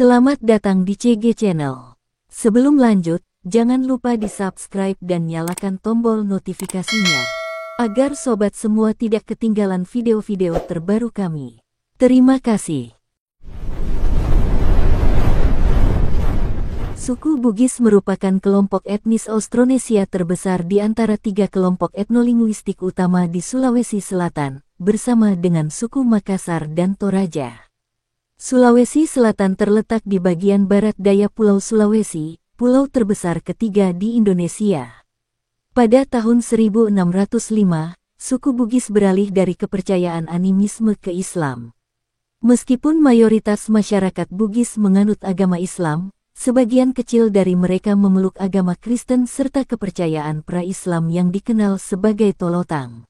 Selamat datang di CG Channel. Sebelum lanjut, jangan lupa di-subscribe dan nyalakan tombol notifikasinya, agar sobat semua tidak ketinggalan video-video terbaru kami. Terima kasih. Suku Bugis merupakan kelompok etnis Austronesia terbesar di antara tiga kelompok etnolinguistik utama di Sulawesi Selatan, bersama dengan suku Makassar dan Toraja. Sulawesi Selatan terletak di bagian barat daya Pulau Sulawesi, pulau terbesar ketiga di Indonesia. Pada tahun 1605, suku Bugis beralih dari kepercayaan animisme ke Islam. Meskipun mayoritas masyarakat Bugis menganut agama Islam, sebagian kecil dari mereka memeluk agama Kristen serta kepercayaan pra-Islam yang dikenal sebagai Tolotang.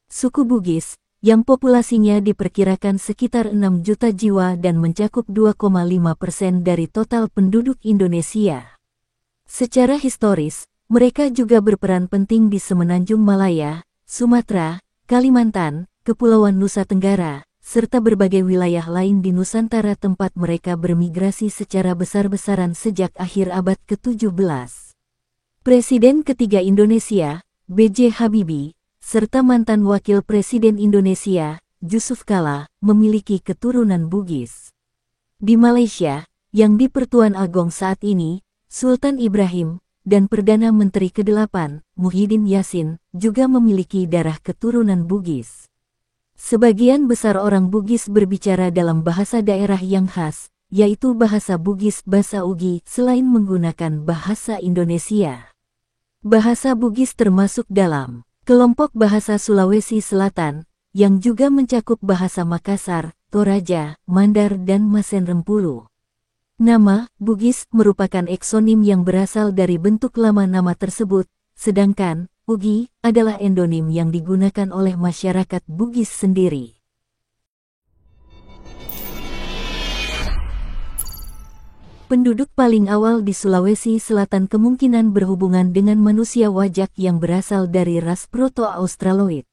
Suku Bugis, yang populasinya diperkirakan sekitar 6 juta jiwa dan mencakup 2,5% dari total penduduk Indonesia. Secara historis, mereka juga berperan penting di Semenanjung Malaya, Sumatera, Kalimantan, Kepulauan Nusa Tenggara, serta berbagai wilayah lain di Nusantara tempat mereka bermigrasi secara besar-besaran sejak akhir abad ke-17. Presiden ketiga Indonesia, B.J. Habibie, serta mantan Wakil Presiden Indonesia, Jusuf Kalla, memiliki keturunan Bugis. Di Malaysia, yang di-Pertuan Agong saat ini, Sultan Ibrahim, dan Perdana Menteri ke-8, Muhyiddin Yassin, juga memiliki darah keturunan Bugis. Sebagian besar orang Bugis berbicara dalam bahasa daerah yang khas, yaitu bahasa Bugis Basa Ugi, selain menggunakan bahasa Indonesia. Bahasa Bugis termasuk dalam kelompok bahasa Sulawesi Selatan, yang juga mencakup bahasa Makassar, Toraja, Mandar dan Masen Rempulu. Nama Bugis merupakan eksonim yang berasal dari bentuk lama nama tersebut, sedangkan Ugi adalah endonim yang digunakan oleh masyarakat Bugis sendiri. Penduduk paling awal di Sulawesi Selatan kemungkinan berhubungan dengan manusia wajak yang berasal dari ras Proto-Australoid.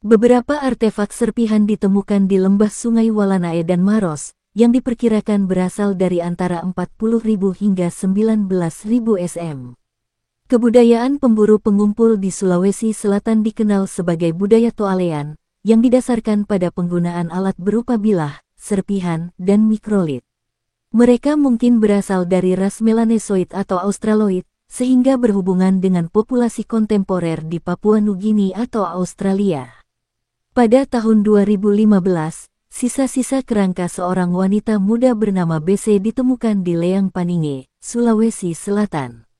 Beberapa artefak serpihan ditemukan di lembah Sungai Walanae dan Maros, yang diperkirakan berasal dari antara 40.000 hingga 19.000 SM. Kebudayaan pemburu pengumpul di Sulawesi Selatan dikenal sebagai budaya Toalean, yang didasarkan pada penggunaan alat berupa bilah, serpihan, dan mikrolit. Mereka mungkin berasal dari ras Melanesoid atau Australoid, sehingga berhubungan dengan populasi kontemporer di Papua Nugini atau Australia. Pada tahun 2015, sisa-sisa kerangka seorang wanita muda bernama BC ditemukan di Leang Paninge, Sulawesi Selatan.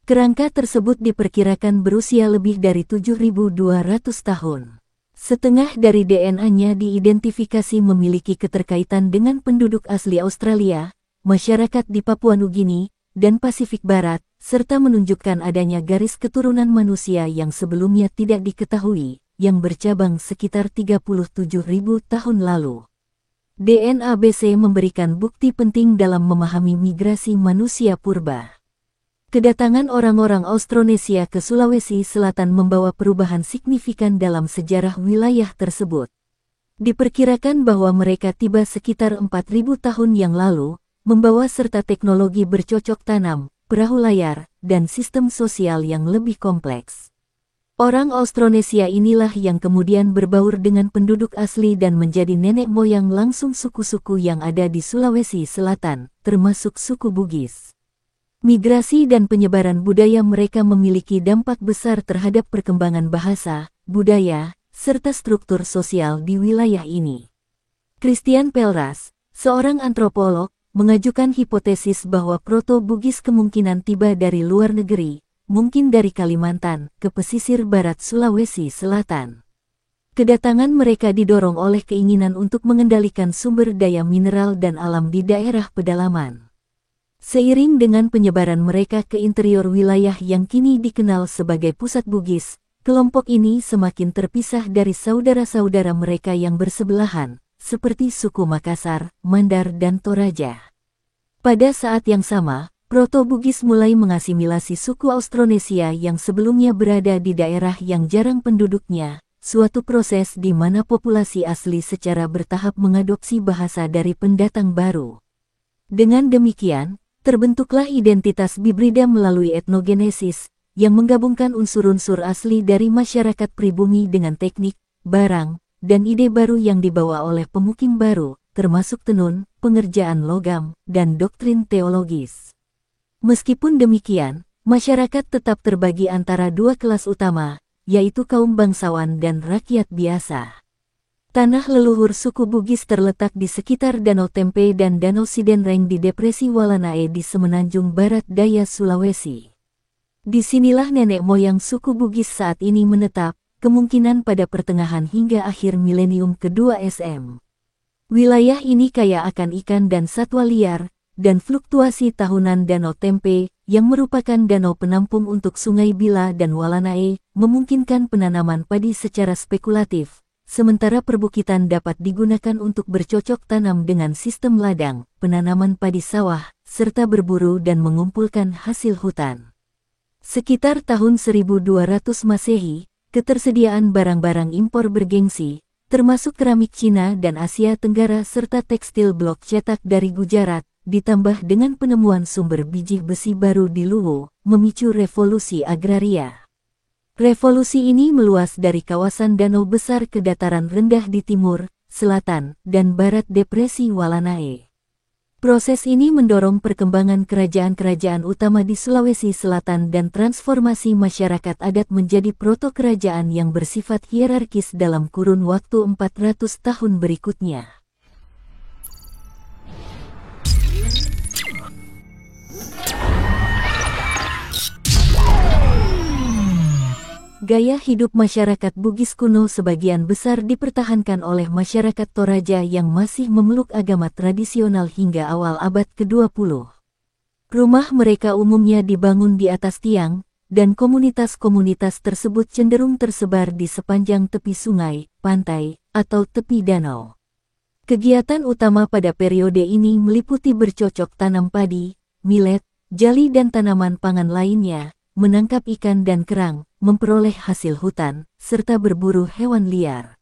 Kerangka tersebut diperkirakan berusia lebih dari 7.200 tahun. Setengah dari DNA-nya diidentifikasi memiliki keterkaitan dengan penduduk asli Australia, masyarakat di Papua Nugini, dan Pasifik Barat, serta menunjukkan adanya garis keturunan manusia yang sebelumnya tidak diketahui, yang bercabang sekitar 37.000 tahun lalu. DNA BC memberikan bukti penting dalam memahami migrasi manusia purba. Kedatangan orang-orang Austronesia ke Sulawesi Selatan membawa perubahan signifikan dalam sejarah wilayah tersebut. Diperkirakan bahwa mereka tiba sekitar 4.000 tahun yang lalu, membawa serta teknologi bercocok tanam, perahu layar, dan sistem sosial yang lebih kompleks. Orang Austronesia inilah yang kemudian berbaur dengan penduduk asli dan menjadi nenek moyang langsung suku-suku yang ada di Sulawesi Selatan, termasuk suku Bugis. Migrasi dan penyebaran budaya mereka memiliki dampak besar terhadap perkembangan bahasa, budaya, serta struktur sosial di wilayah ini. Christian Pelras, seorang antropolog, mengajukan hipotesis bahwa Proto-Bugis kemungkinan tiba dari luar negeri, mungkin dari Kalimantan, ke pesisir barat Sulawesi Selatan. Kedatangan mereka didorong oleh keinginan untuk mengendalikan sumber daya mineral dan alam di daerah pedalaman. Seiring dengan penyebaran mereka ke interior wilayah yang kini dikenal sebagai pusat Bugis, kelompok ini semakin terpisah dari saudara-saudara mereka yang bersebelahan, seperti suku Makassar, Mandar dan Toraja. Pada saat yang sama, Proto-Bugis mulai mengasimilasi suku Austronesia yang sebelumnya berada di daerah yang jarang penduduknya, suatu proses di mana populasi asli secara bertahap mengadopsi bahasa dari pendatang baru. Dengan demikian, terbentuklah identitas bibrida melalui etnogenesis, yang menggabungkan unsur-unsur asli dari masyarakat pribumi dengan teknik, barang, dan ide baru yang dibawa oleh pemukim baru, termasuk tenun, pengerjaan logam, dan doktrin teologis. Meskipun demikian, masyarakat tetap terbagi antara dua kelas utama, yaitu kaum bangsawan dan rakyat biasa. Tanah leluhur suku Bugis terletak di sekitar Danau Tempe dan Danau Sidenreng di Depresi Walanae di semenanjung barat daya Sulawesi. Disinilah nenek moyang suku Bugis saat ini menetap, kemungkinan pada pertengahan hingga akhir milenium kedua SM. Wilayah ini kaya akan ikan dan satwa liar, dan fluktuasi tahunan Danau Tempe, yang merupakan danau penampung untuk Sungai Bila dan Walanae, memungkinkan penanaman padi secara spekulatif. Sementara perbukitan dapat digunakan untuk bercocok tanam dengan sistem ladang, penanaman padi sawah, serta berburu dan mengumpulkan hasil hutan. Sekitar tahun 1200 Masehi, ketersediaan barang-barang impor bergengsi, termasuk keramik Cina dan Asia Tenggara serta tekstil blok cetak dari Gujarat, ditambah dengan penemuan sumber biji besi baru di Luwu, memicu revolusi agraria. Revolusi ini meluas dari kawasan danau besar ke dataran rendah di timur, selatan, dan barat Depresi Walanae. Proses ini mendorong perkembangan kerajaan-kerajaan utama di Sulawesi Selatan dan transformasi masyarakat adat menjadi proto-kerajaan yang bersifat hierarkis dalam kurun waktu 400 tahun berikutnya. Gaya hidup masyarakat Bugis kuno sebagian besar dipertahankan oleh masyarakat Toraja yang masih memeluk agama tradisional hingga awal abad ke-20. Rumah mereka umumnya dibangun di atas tiang, dan komunitas-komunitas tersebut cenderung tersebar di sepanjang tepi sungai, pantai, atau tepi danau. Kegiatan utama pada periode ini meliputi bercocok tanam padi, millet, jali dan tanaman pangan lainnya, menangkap ikan dan kerang, memperoleh hasil hutan, serta berburu hewan liar.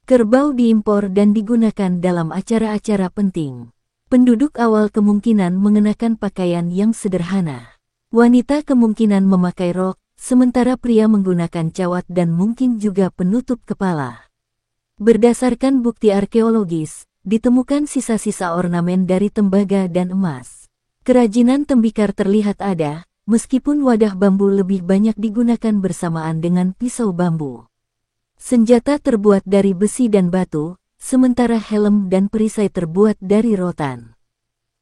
Kerbau diimpor dan digunakan dalam acara-acara penting. Penduduk awal kemungkinan mengenakan pakaian yang sederhana. Wanita kemungkinan memakai rok, sementara pria menggunakan cawat dan mungkin juga penutup kepala. Berdasarkan bukti arkeologis, ditemukan sisa-sisa ornamen dari tembaga dan emas. Kerajinan tembikar terlihat ada, meskipun wadah bambu lebih banyak digunakan bersamaan dengan pisau bambu. Senjata terbuat dari besi dan batu, sementara helm dan perisai terbuat dari rotan.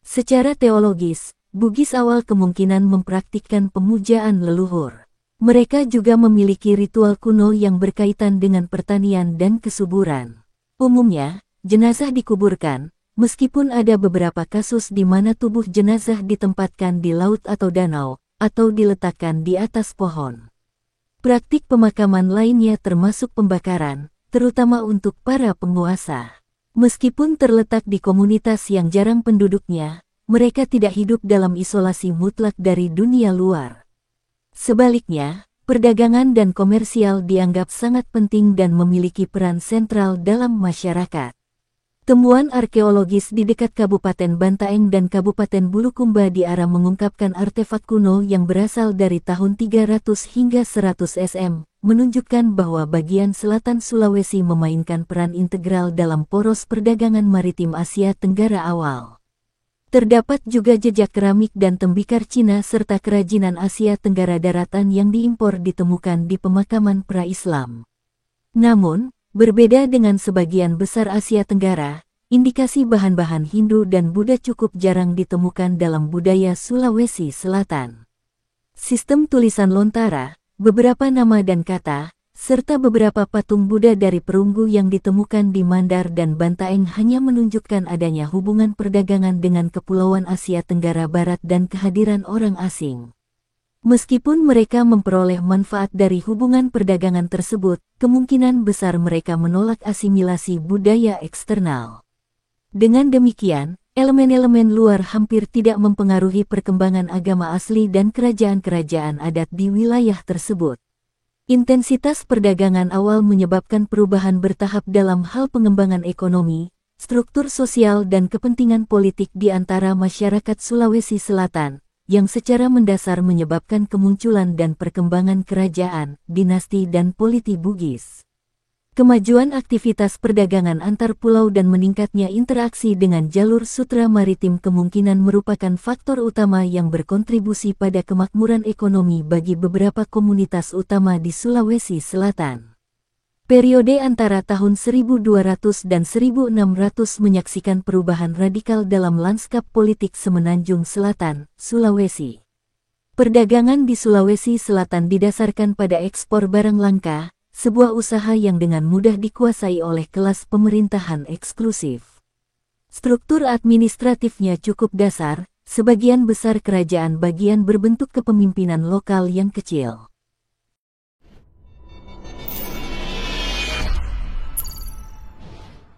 Secara teologis, Bugis awal kemungkinan mempraktikkan pemujaan leluhur. Mereka juga memiliki ritual kuno yang berkaitan dengan pertanian dan kesuburan. Umumnya, jenazah dikuburkan, meskipun ada beberapa kasus di mana tubuh jenazah ditempatkan di laut atau danau, atau diletakkan di atas pohon. Praktik pemakaman lainnya termasuk pembakaran, terutama untuk para penguasa. Meskipun terletak di komunitas yang jarang penduduknya, mereka tidak hidup dalam isolasi mutlak dari dunia luar. Sebaliknya, perdagangan dan komersial dianggap sangat penting dan memiliki peran sentral dalam masyarakat. Temuan arkeologis di dekat Kabupaten Bantaeng dan Kabupaten Bulukumba di Ara mengungkapkan artefak kuno yang berasal dari tahun 300 hingga 100 SM, menunjukkan bahwa bagian selatan Sulawesi memainkan peran integral dalam poros perdagangan maritim Asia Tenggara awal. Terdapat juga jejak keramik dan tembikar Cina serta kerajinan Asia Tenggara daratan yang diimpor ditemukan di pemakaman pra-Islam. Namun, berbeda dengan sebagian besar Asia Tenggara, indikasi bahan-bahan Hindu dan Buddha cukup jarang ditemukan dalam budaya Sulawesi Selatan. Sistem tulisan lontara, beberapa nama dan kata, serta beberapa patung Buddha dari perunggu yang ditemukan di Mandar dan Bantaeng hanya menunjukkan adanya hubungan perdagangan dengan Kepulauan Asia Tenggara Barat dan kehadiran orang asing. Meskipun mereka memperoleh manfaat dari hubungan perdagangan tersebut, kemungkinan besar mereka menolak asimilasi budaya eksternal. Dengan demikian, elemen-elemen luar hampir tidak mempengaruhi perkembangan agama asli dan kerajaan-kerajaan adat di wilayah tersebut. Intensitas perdagangan awal menyebabkan perubahan bertahap dalam hal pengembangan ekonomi, struktur sosial dan kepentingan politik di antara masyarakat Sulawesi Selatan, yang secara mendasar menyebabkan kemunculan dan perkembangan kerajaan, dinasti dan politi Bugis. Kemajuan aktivitas perdagangan antar pulau dan meningkatnya interaksi dengan jalur sutra maritim kemungkinan merupakan faktor utama yang berkontribusi pada kemakmuran ekonomi bagi beberapa komunitas utama di Sulawesi Selatan. Periode antara tahun 1200 dan 1600 menyaksikan perubahan radikal dalam lanskap politik Semenanjung Selatan, Sulawesi. Perdagangan di Sulawesi Selatan didasarkan pada ekspor barang langka, sebuah usaha yang dengan mudah dikuasai oleh kelas pemerintahan eksklusif. Struktur administratifnya cukup dasar, sebagian besar kerajaan bagian berbentuk kepemimpinan lokal yang kecil.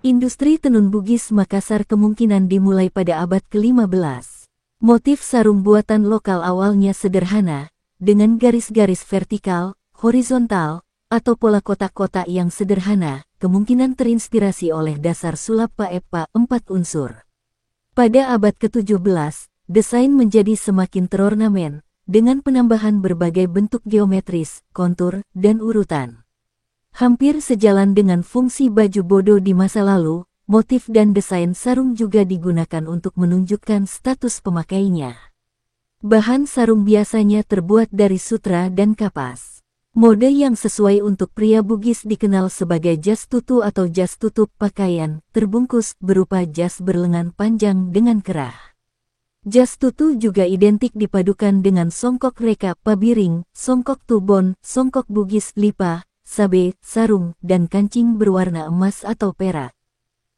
Industri tenun Bugis Makassar kemungkinan dimulai pada abad ke-15. Motif sarung buatan lokal awalnya sederhana, dengan garis-garis vertikal, horizontal, atau pola kotak-kotak yang sederhana, kemungkinan terinspirasi oleh dasar sulap paepa 4 unsur. Pada abad ke-17, desain menjadi semakin terornamen, dengan penambahan berbagai bentuk geometris, kontur, dan urutan. Hampir sejalan dengan fungsi baju bodo di masa lalu, motif dan desain sarung juga digunakan untuk menunjukkan status pemakainya. Bahan sarung biasanya terbuat dari sutra dan kapas. Mode yang sesuai untuk pria Bugis dikenal sebagai jas tutu atau jas tutup pakaian, terbungkus berupa jas berlengan panjang dengan kerah. Jas tutu juga identik dipadukan dengan songkok reka pabiring, songkok tubon, songkok Bugis lipa, sabe, sarung, dan kancing berwarna emas atau perak.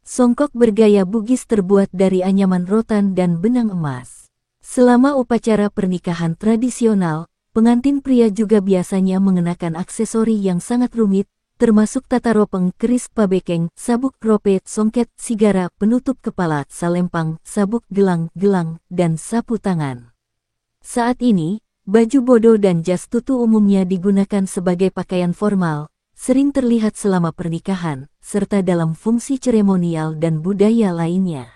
Songkok bergaya Bugis terbuat dari anyaman rotan dan benang emas. Selama upacara pernikahan tradisional, pengantin pria juga biasanya mengenakan aksesori yang sangat rumit, termasuk tata ropeng, keris pabekeng, sabuk rope, songket, sigara, penutup kepala, salempang, sabuk gelang, dan sapu tangan. Saat ini, baju bodo dan jas tutu umumnya digunakan sebagai pakaian formal, sering terlihat selama pernikahan, serta dalam fungsi seremonial dan budaya lainnya.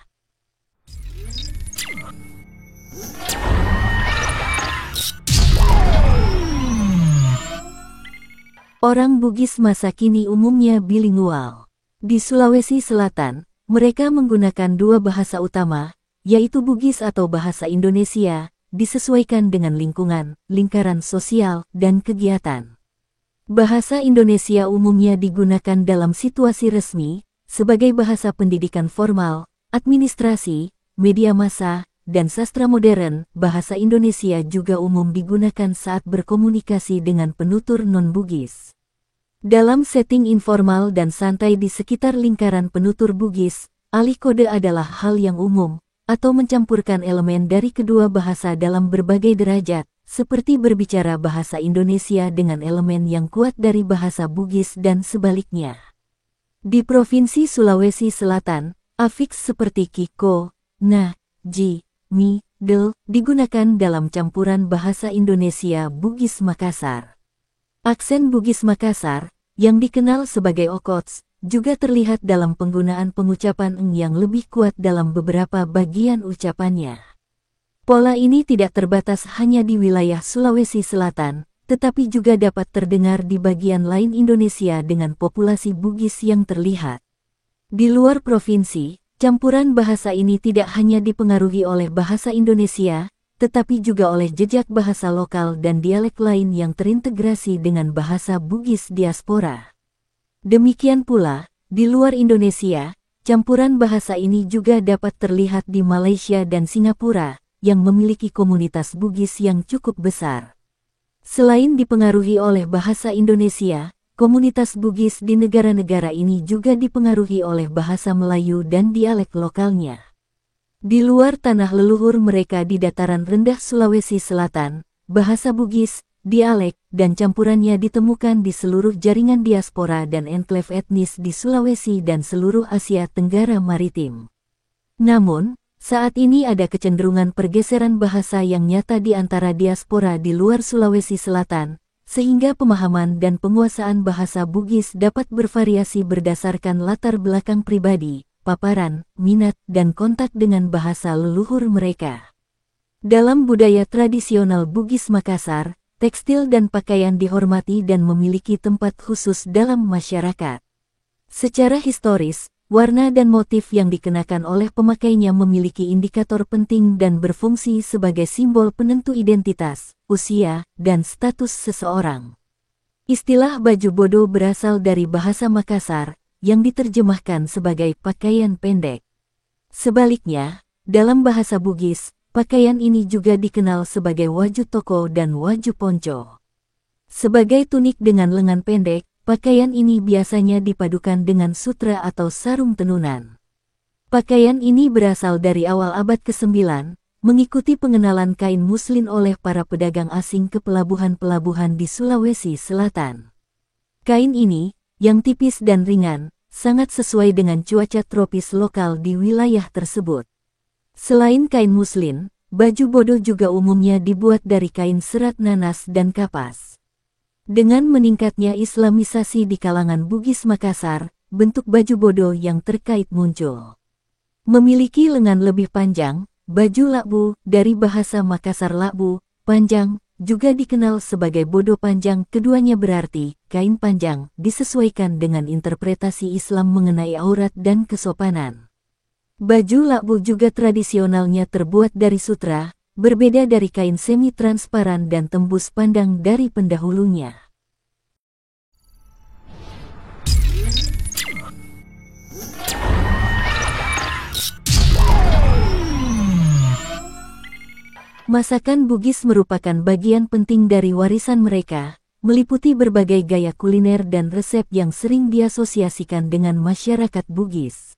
Orang Bugis masa kini umumnya bilingual. Di Sulawesi Selatan, mereka menggunakan dua bahasa utama, yaitu Bugis atau bahasa Indonesia, disesuaikan dengan lingkungan, lingkaran sosial, dan kegiatan. Bahasa Indonesia umumnya digunakan dalam situasi resmi, sebagai bahasa pendidikan formal, administrasi, media massa, dan sastra modern. Bahasa Indonesia juga umum digunakan saat berkomunikasi dengan penutur non-Bugis. Dalam setting informal dan santai di sekitar lingkaran penutur Bugis, alih kode adalah hal yang umum, atau mencampurkan elemen dari kedua bahasa dalam berbagai derajat, seperti berbicara bahasa Indonesia dengan elemen yang kuat dari bahasa Bugis dan sebaliknya. Di Provinsi Sulawesi Selatan, afiks seperti kiko, na, ji, mi, del, digunakan dalam campuran bahasa Indonesia Bugis Makassar. Aksen Bugis Makassar, yang dikenal sebagai okots, juga terlihat dalam penggunaan pengucapan eng yang lebih kuat dalam beberapa bagian ucapannya. Pola ini tidak terbatas hanya di wilayah Sulawesi Selatan, tetapi juga dapat terdengar di bagian lain Indonesia dengan populasi Bugis yang terlihat. Di luar provinsi, campuran bahasa ini tidak hanya dipengaruhi oleh bahasa Indonesia, tetapi juga oleh jejak bahasa lokal dan dialek lain yang terintegrasi dengan bahasa Bugis diaspora. Demikian pula, di luar Indonesia, campuran bahasa ini juga dapat terlihat di Malaysia dan Singapura, yang memiliki komunitas Bugis yang cukup besar. Selain dipengaruhi oleh bahasa Indonesia, komunitas Bugis di negara-negara ini juga dipengaruhi oleh bahasa Melayu dan dialek lokalnya. Di luar tanah leluhur mereka di dataran rendah Sulawesi Selatan, bahasa Bugis, dialek, dan campurannya ditemukan di seluruh jaringan diaspora dan enklave etnis di Sulawesi dan seluruh Asia Tenggara Maritim. Namun, saat ini ada kecenderungan pergeseran bahasa yang nyata di antara diaspora di luar Sulawesi Selatan, sehingga pemahaman dan penguasaan bahasa Bugis dapat bervariasi berdasarkan latar belakang pribadi, paparan, minat, dan kontak dengan bahasa leluhur mereka. Dalam budaya tradisional Bugis Makassar, tekstil dan pakaian dihormati dan memiliki tempat khusus dalam masyarakat. Secara historis, warna dan motif yang dikenakan oleh pemakainya memiliki indikator penting dan berfungsi sebagai simbol penentu identitas, usia, dan status seseorang. Istilah baju bodo berasal dari bahasa Makassar, yang diterjemahkan sebagai pakaian pendek. Sebaliknya, dalam bahasa Bugis, pakaian ini juga dikenal sebagai waju toko dan waju ponco. Sebagai tunik dengan lengan pendek, pakaian ini biasanya dipadukan dengan sutra atau sarung tenunan. Pakaian ini berasal dari awal abad ke-9, mengikuti pengenalan kain muslin oleh para pedagang asing ke pelabuhan-pelabuhan di Sulawesi Selatan. Kain ini, yang tipis dan ringan, sangat sesuai dengan cuaca tropis lokal di wilayah tersebut. Selain kain muslin, baju bodo juga umumnya dibuat dari kain serat nanas dan kapas. Dengan meningkatnya Islamisasi di kalangan Bugis Makassar, bentuk baju bodo yang terkait muncul. Memiliki lengan lebih panjang, baju lakbu dari bahasa Makassar lakbu, panjang, juga dikenal sebagai bodo panjang. Keduanya berarti kain panjang, disesuaikan dengan interpretasi Islam mengenai aurat dan kesopanan. Baju lakbu juga tradisionalnya terbuat dari sutra, berbeda dari kain semi-transparan dan tembus pandang dari pendahulunya. Masakan Bugis merupakan bagian penting dari warisan mereka, meliputi berbagai gaya kuliner dan resep yang sering diasosiasikan dengan masyarakat Bugis.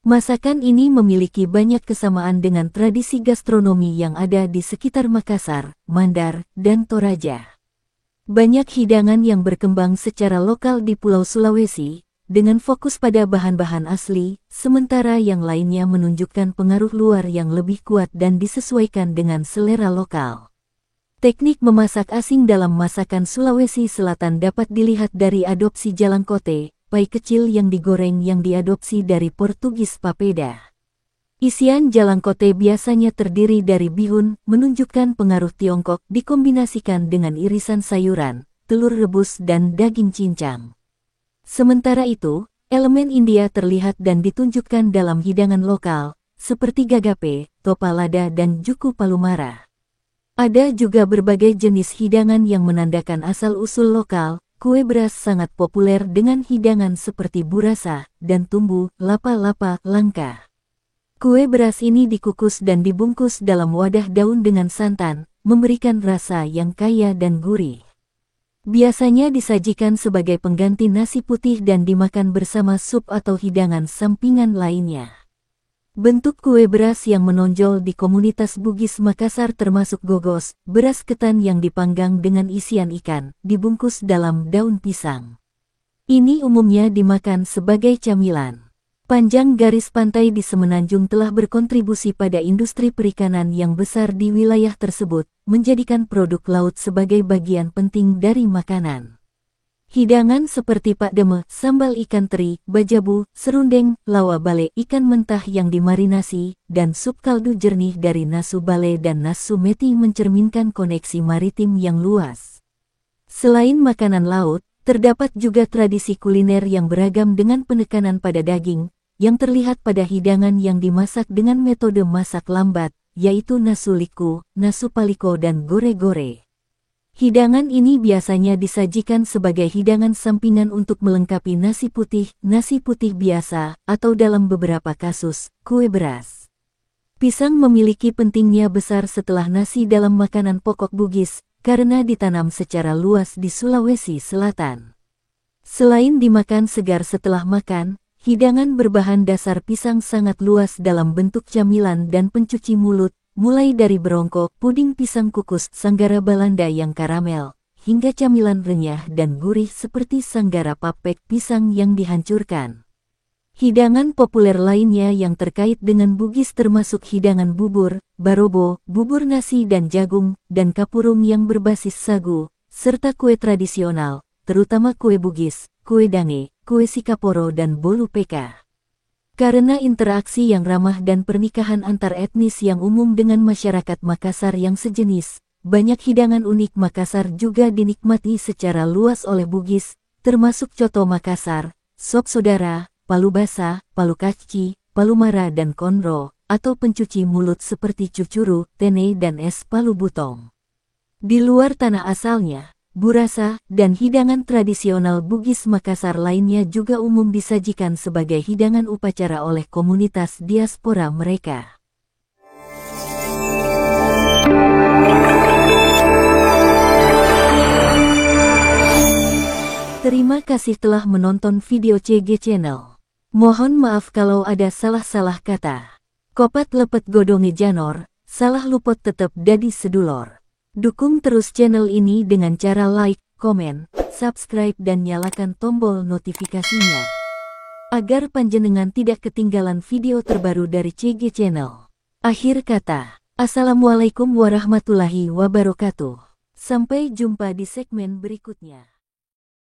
Masakan ini memiliki banyak kesamaan dengan tradisi gastronomi yang ada di sekitar Makassar, Mandar, dan Toraja. Banyak hidangan yang berkembang secara lokal di Pulau Sulawesi, dengan fokus pada bahan-bahan asli, sementara yang lainnya menunjukkan pengaruh luar yang lebih kuat dan disesuaikan dengan selera lokal. Teknik memasak asing dalam masakan Sulawesi Selatan dapat dilihat dari adopsi jalangkote, pai kecil yang digoreng yang diadopsi dari Portugis papeda. Isian jalangkote biasanya terdiri dari bihun, menunjukkan pengaruh Tiongkok dikombinasikan dengan irisan sayuran, telur rebus dan daging cincang. Sementara itu, elemen India terlihat dan ditunjukkan dalam hidangan lokal, seperti gagape, topalada dan juku palumara. Ada juga berbagai jenis hidangan yang menandakan asal-usul lokal. Kue beras sangat populer dengan hidangan seperti burasa dan tumbu, lapa-lapa, langka. Kue beras ini dikukus dan dibungkus dalam wadah daun dengan santan, memberikan rasa yang kaya dan gurih. Biasanya disajikan sebagai pengganti nasi putih dan dimakan bersama sup atau hidangan sampingan lainnya. Bentuk kue beras yang menonjol di komunitas Bugis Makassar termasuk gogos, beras ketan yang dipanggang dengan isian ikan, dibungkus dalam daun pisang. Ini umumnya dimakan sebagai camilan. Panjang garis pantai di Semenanjung telah berkontribusi pada industri perikanan yang besar di wilayah tersebut, menjadikan produk laut sebagai bagian penting dari makanan. Hidangan seperti pak deme, sambal ikan teri, bajabu, serundeng, lawa bale ikan mentah yang dimarinasi, dan sup kaldu jernih dari nasu bale dan nasu meti mencerminkan koneksi maritim yang luas. Selain makanan laut, terdapat juga tradisi kuliner yang beragam dengan penekanan pada daging, yang terlihat pada hidangan yang dimasak dengan metode masak lambat, yaitu nasu liku, nasu paliko dan gore-gore. Hidangan ini biasanya disajikan sebagai hidangan sampingan untuk melengkapi nasi putih biasa, atau dalam beberapa kasus, kue beras. Pisang memiliki pentingnya besar setelah nasi dalam makanan pokok Bugis, karena ditanam secara luas di Sulawesi Selatan. Selain dimakan segar setelah makan, hidangan berbahan dasar pisang sangat luas dalam bentuk camilan dan pencuci mulut, mulai dari berongkok, puding pisang kukus, sanggara Belanda yang karamel, hingga camilan renyah dan gurih seperti sanggara papek pisang yang dihancurkan. Hidangan populer lainnya yang terkait dengan Bugis termasuk hidangan bubur, barobo, bubur nasi dan jagung, dan kapurung yang berbasis sagu, serta kue tradisional, terutama kue Bugis, kue dange, kue sikaporo dan bolu peka. Karena interaksi yang ramah dan pernikahan antar etnis yang umum dengan masyarakat Makassar yang sejenis, banyak hidangan unik Makassar juga dinikmati secara luas oleh Bugis, termasuk coto Makassar, sop saudara, palu basah, palu kaci, palu mara dan konro, atau pencuci mulut seperti cucuru, tene dan es palu butong. Di luar tanah asalnya, burasa, dan hidangan tradisional Bugis Makassar lainnya juga umum disajikan sebagai hidangan upacara oleh komunitas diaspora mereka. Terima kasih telah menonton video CG Channel. Mohon maaf kalau ada salah-salah kata. Kopat lepet godonge janor, salah luput tetep dadi sedulur. Dukung terus channel ini dengan cara like, komen, subscribe dan nyalakan tombol notifikasinya. Agar panjenengan tidak ketinggalan video terbaru dari CG Channel. Akhir kata, Assalamualaikum warahmatullahi wabarakatuh. Sampai jumpa di segmen berikutnya.